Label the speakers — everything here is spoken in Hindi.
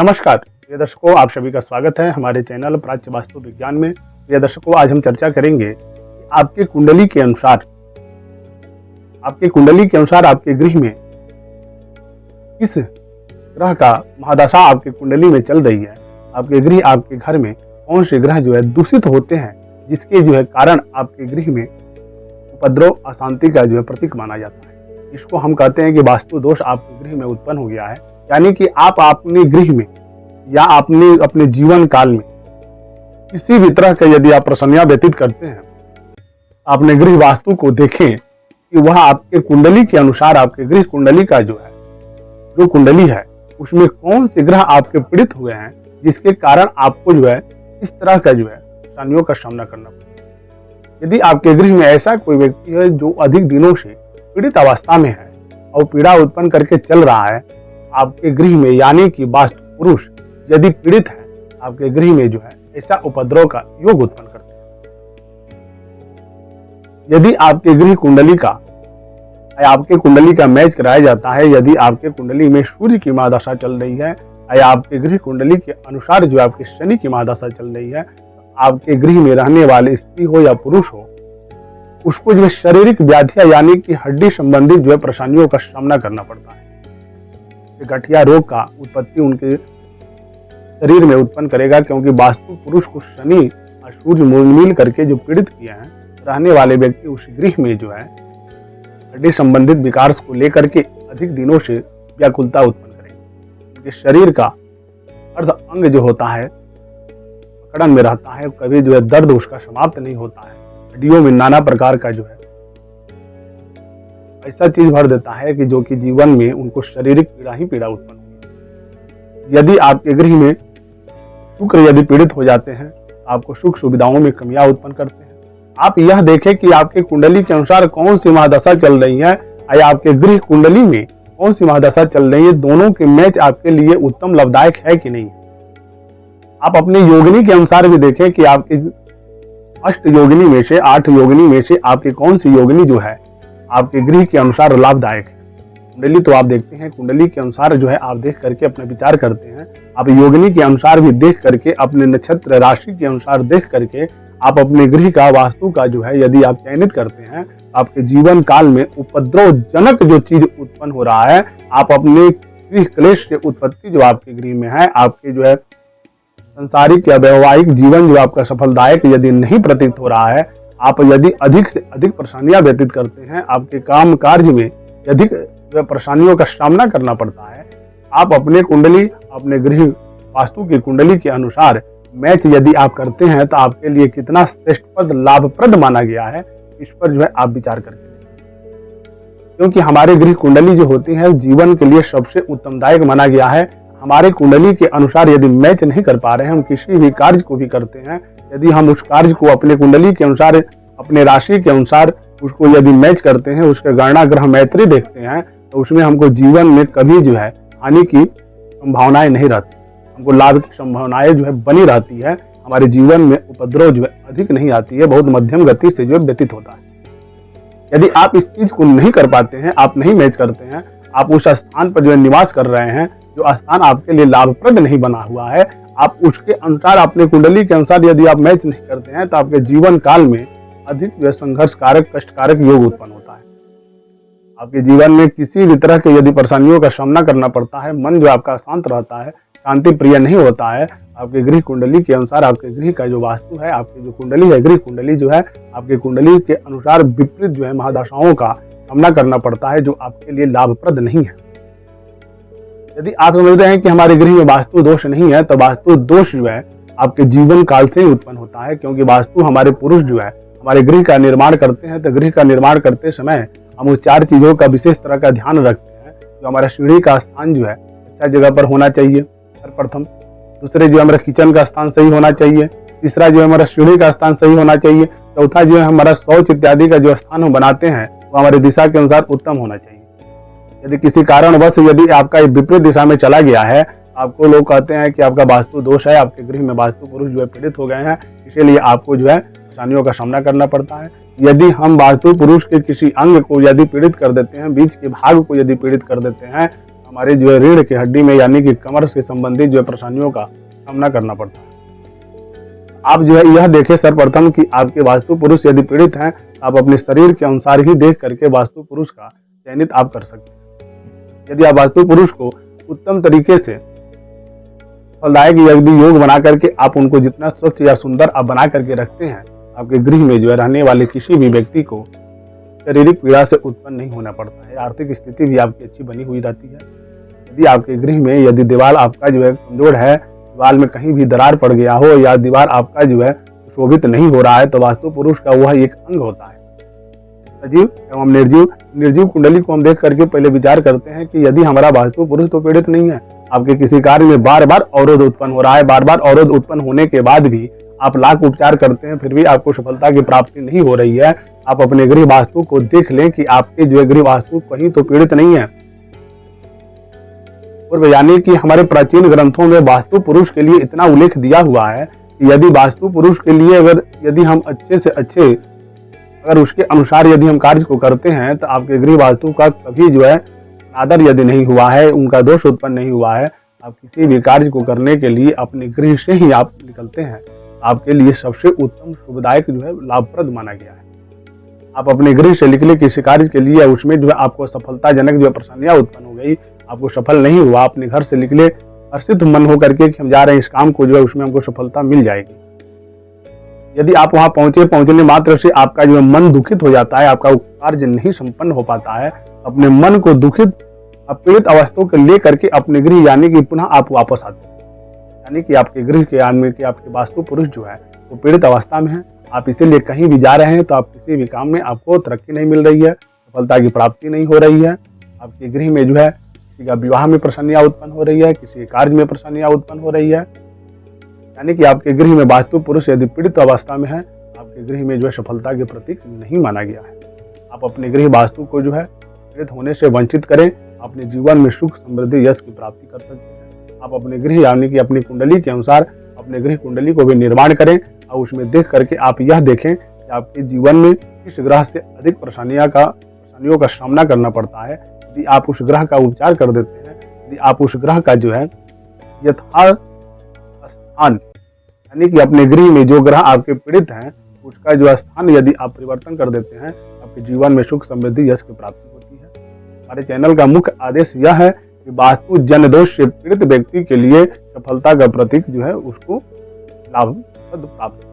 Speaker 1: नमस्कार प्रिय दर्शकों, आप सभी का स्वागत है हमारे चैनल प्राच्य वास्तु विज्ञान में। प्रिय दर्शकों, आज हम चर्चा करेंगे कि आपके कुंडली के अनुसार आपके गृह में किस ग्रह का महादशा आपके कुंडली में चल रही है। आपके गृह, आपके घर में कौन से ग्रह दूषित होते हैं, जिसके कारण आपके गृह में उपद्रव, अशांति का प्रतीक माना जाता है। इसको हम कहते हैं कि वास्तु दोष आपके गृह में उत्पन्न हो गया है। यानी कि आप अपने गृह में या अपने जीवन काल में किसी भी तरह का यदि आप परेशानियां व्यतीत करते हैं, अपने गृह वास्तु को देखें कि वह आपके कुंडली के अनुसार, आपके गृह कुंडली का जो कुंडली है उसमें कौन से ग्रह आपके पीड़ित हुए हैं, जिसके कारण आपको इस तरह का परेशानियों का सामना करना पड़े। यदि आपके गृह में ऐसा कोई व्यक्ति है जो अधिक दिनों से पीड़ित अवस्था में है और पीड़ा उत्पन्न करके चल रहा है आपके गृह में, यानी कि वास्तु पुरुष यदि पीड़ित है आपके गृह में ऐसा उपद्रव का योग उत्पन्न करते हैं। यदि आपके गृह कुंडली का आपके कुंडली का मैच कराया जाता है, यदि आपके कुंडली में सूर्य की महादशा चल रही है या आपके गृह कुंडली के अनुसार आपके शनि की महादशा चल रही है, तो आपके गृह में रहने वाले स्त्री हो या पुरुष हो, उसको शारीरिक व्याधियां यानी कि हड्डी संबंधित परेशानियों का सामना करना पड़ता है। गठिया रोग का उत्पत्ति उनके शरीर में उत्पन्न करेगा, क्योंकि वास्तु पुरुष को शनि और सूर्य मिल करके जो पीड़ित किए हैं, रहने वाले व्यक्ति उस गृह में हड्डी संबंधित विकार को लेकर के अधिक दिनों से व्याकुलता उत्पन्न करेंगे। उनके शरीर का अर्ध अंग जो होता है पकड़न में रहता है, कभी दर्द उसका समाप्त नहीं होता है। हड्डियों में नाना प्रकार का ऐसा चीज भर देता है कि जो कि जीवन में उनको शारीरिक पीड़ा ही पीड़ा उत्पन्न होगी। यदि आपके गृह में शुक्र यदि पीड़ित हो जाते हैं, आपको सुख सुविधाओं में कमियां उत्पन्न करते हैं। आप यह देखें कि आपके कुंडली के अनुसार कौन सी महादशा चल रही है या आपके गृह कुंडली में कौन सी महादशा चल रही है, दोनों के मैच आपके लिए उत्तम लाभदायक है कि नहीं। आप अपने योगिनी के अनुसार भी देखें कि आपकी 8 योगिनी में से 8 योगिनी में से आपकी कौन सी योगिनी आपके गृह के अनुसार लाभदायक है। कुंडली तो आप देखते हैं, कुंडली के अनुसार आप देख करके अपना विचार करते हैं। आप योगिनी के अनुसार भी देख करके, अपने नक्षत्र राशि के अनुसार देख करके आप अपने गृह का वास्तु का यदि आप चयनित करते हैं, आपके जीवन काल में उपद्रवजनक जो चीज उत्पन्न हो रहा है, आप अपने गृह क्लेश के उत्पत्ति आपके गृह में है, आपके संसारिक या वैवाहिक जीवन आपका सफलदायक यदि नहीं प्रतीत हो रहा है, आप यदि अधिक से अधिक परेशानियां व्यतीत करते हैं, आपके काम कार्य में अधिक परेशानियों का सामना करना पड़ता है, आप अपने कुंडली, अपने गृह वास्तु की कुंडली के अनुसार मैच यदि आप करते हैं, तो आपके लिए कितना श्रेष्ठप्रद लाभप्रद माना गया है, इस पर आप विचार करके। क्योंकि हमारे गृह कुंडली होती है जीवन के लिए सबसे उत्तमदायक माना गया है। हमारे कुंडली के अनुसार यदि मैच नहीं कर पा रहे हैं, हम किसी भी कार्य को भी करते हैं, यदि हम उस कार्य को अपने कुंडली के अनुसार, अपने राशि के अनुसार उसको यदि मैच करते हैं, उसके गणना ग्रह मैत्री देखते हैं, तो उसमें हमको जीवन में कभी हानि की संभावनाएं नहीं रहती, हमको लाभ की संभावनाएं बनी रहती है। हमारे जीवन में उपद्रव अधिक नहीं आती है, बहुत मध्यम गति से व्यतीत होता है। यदि आप इस चीज को नहीं कर पाते हैं, आप नहीं मैच करते हैं, आप उस स्थान पर निवास कर रहे हैं, जो स्थान आपके लिए लाभप्रद नहीं बना हुआ है, आप उसके अनुसार, अपने कुंडली के अनुसार यदि आप मैच नहीं करते हैं, तो आपके जीवन काल में अधिक संघर्षकारक, कष्टकारक योग उत्पन्न होता है। आपके जीवन में किसी भी तरह के यदि परेशानियों का सामना करना पड़ता है, मन आपका शांत रहता है, शांति प्रिय नहीं होता है। आपके गृह कुंडली के अनुसार आपके गृह का वास्तु है, आपकी कुंडली है, गृह कुंडली आपके कुंडली के अनुसार विपरीत महादशाओं का सामना करना पड़ता है, जो आपके लिए लाभप्रद नहीं है। यदि आप समझ रहे हैं कि हमारे गृह में वास्तु दोष नहीं है, तो वास्तु दोष आपके जीवन काल से ही उत्पन्न होता है। क्योंकि वास्तु हमारे पुरुष हमारे गृह का निर्माण करते हैं, तो गृह का निर्माण करते समय हम उस 4 चीजों का विशेष तरह का ध्यान रखते हैं। जो हमारा सीढ़ी का स्थान अच्छा जगह पर होना चाहिए, सर्वप्रथम। दूसरे हमारा किचन का स्थान सही होना चाहिए। तीसरा हमारा सीढ़ी का स्थान सही होना चाहिए। चौथा हमारा शौच इत्यादि का स्थान हम बनाते हैं, वो हमारे दिशा के अनुसार उत्तम होना चाहिए। यदि किसी कारणवश यदि आपका विपरीत दिशा में चला गया है, आपको लोग कहते हैं कि आपका वास्तु दोष है, आपके गृह में वास्तु पुरुष पीड़ित हो गए हैं, इसीलिए आपको परेशानियों का सामना करना पड़ता है। यदि हम वास्तु पुरुष के किसी अंग को यदि पीड़ित कर देते हैं, बीच के भाग को यदि पीड़ित कर देते हैं, हमारे जो है रीढ़ की हड्डी में यानी कि कमर से संबंधित जो है परेशानियों का सामना करना पड़ता है। आप जो है यह देखें सर्वप्रथम कि आपके वास्तु पुरुष यदि पीड़ित हैं, आप अपने शरीर के अनुसार ही देख करके वास्तु पुरुष का चयनित आप कर सकते हैं। यदि आप वास्तु पुरुष को उत्तम तरीके से फलदायक यदि योग बना करके आप उनको जितना स्वच्छ या सुंदर आप बना करके रखते हैं, आपके गृह में जो है रहने वाले किसी भी व्यक्ति को शारीरिक पीड़ा से उत्पन्न नहीं होना पड़ता है। आर्थिक स्थिति भी आपकी अच्छी बनी हुई रहती है। यदि आपके गृह में यदि दीवार आपका जो है कमजोर है, दीवार में कहीं भी दरार पड़ गया हो या दीवार आपका जो है शोभित नहीं हो रहा है, तो वास्तु पुरुष का वह एक अंग होता है। सजीव एवं निर्जीव कुंडली को हम देख करके पहले विचार करते हैं कि यदि हमारा वास्तु पुरुष तो पीड़ित नहीं है, आपके किसी कार्य में बार बार अवरोध उत्पन्न हो रहा है, बार बार अवरोध उत्पन्न होने के बाद भी आप लाख उपचार करते हैं फिर भी आपको सफलता की प्राप्ति नहीं हो रही है, आप अपने गृह वास्तु को देख लें कि आपके जो गृह वास्तु कहीं तो पीड़ित नहीं है। और यानी कि हमारे प्राचीन ग्रंथों में वास्तु पुरुष के लिए इतना उल्लेख दिया हुआ है कि यदि वास्तु पुरुष के लिए यदि हम अच्छे से अच्छे अगर उसके अनुसार यदि हम कार्य को करते हैं, तो आपके गृह वास्तु का कभी जो है आदर यदि नहीं हुआ है, उनका दोष उत्पन्न नहीं हुआ है, आप किसी भी कार्य को करने के लिए अपने गृह से ही आप निकलते हैं, आपके लिए सबसे उत्तम शुभदायक जो है लाभप्रद माना गया है। आप अपने गृह से निकले किसी कार्य के लिए, उसमें जो है आपको सफलताजनक जो है परेशानियां उत्पन्न हो गई, आपको सफल नहीं हुआ, अपने घर से निकले हर्षित मन हो करके कि हम जा रहे हैं इस काम को जो है उसमें हमको सफलता मिल जाएगी। यदि आप वहां पहुंचने मात्र से आपका जो है मन दुखित हो जाता है, आपका कार्य नहीं संपन्न हो पाता है, अपने मन को दुखित पीड़ित अवस्था को लेकर के अपने गृह यानी कि पुनः आप वापस आते हैं, यानी कि आपके गृह के आदमी के आपके वास्तु पुरुष जो है वो पीड़ित अवस्था में है। आप इसीलिए कहीं भी जा रहे हैं तो आप किसी भी काम में आपको तरक्की नहीं मिल रही है, सफलता की प्राप्ति नहीं हो रही है, आपके गृह में जो है किसी का विवाह में परेशानियां उत्पन्न हो रही है, किसी कार्य में परेशानियां उत्पन्न हो रही है, यानी कि आपके गृह में वास्तु पुरुष यदि पीड़ित अवस्था में है, आपके गृह में जो है सफलता के प्रतीक नहीं माना गया है। आप अपने गृह वास्तु को जो है पीड़ित होने से वंचित करें, अपने जीवन में सुख समृद्धि यश की प्राप्ति कर सकते हैं। आप अपने गृह यानी कि अपनी कुंडली के अनुसार अपने गृह कुंडली को भी निर्माण करें और उसमें देख करके आप यह देखें कि आपके जीवन में किस ग्रह से अधिक परेशानियों का सामना करना पड़ता है। यदि आप उस ग्रह का उपचार कर देते हैं, यदि आप उस ग्रह का जो है यथार्थ स्थान यानी कि अपने गृह में जो ग्रह आपके पीड़ित हैं उसका जो स्थान यदि आप परिवर्तन कर देते हैं, आपके जीवन में सुख समृद्धि यश की प्राप्ति होती है। हमारे चैनल का मुख्य आदेश यह है कि वास्तु जन दोष से पीड़ित व्यक्ति के लिए सफलता का प्रतीक जो है उसको लाभ प्राप्त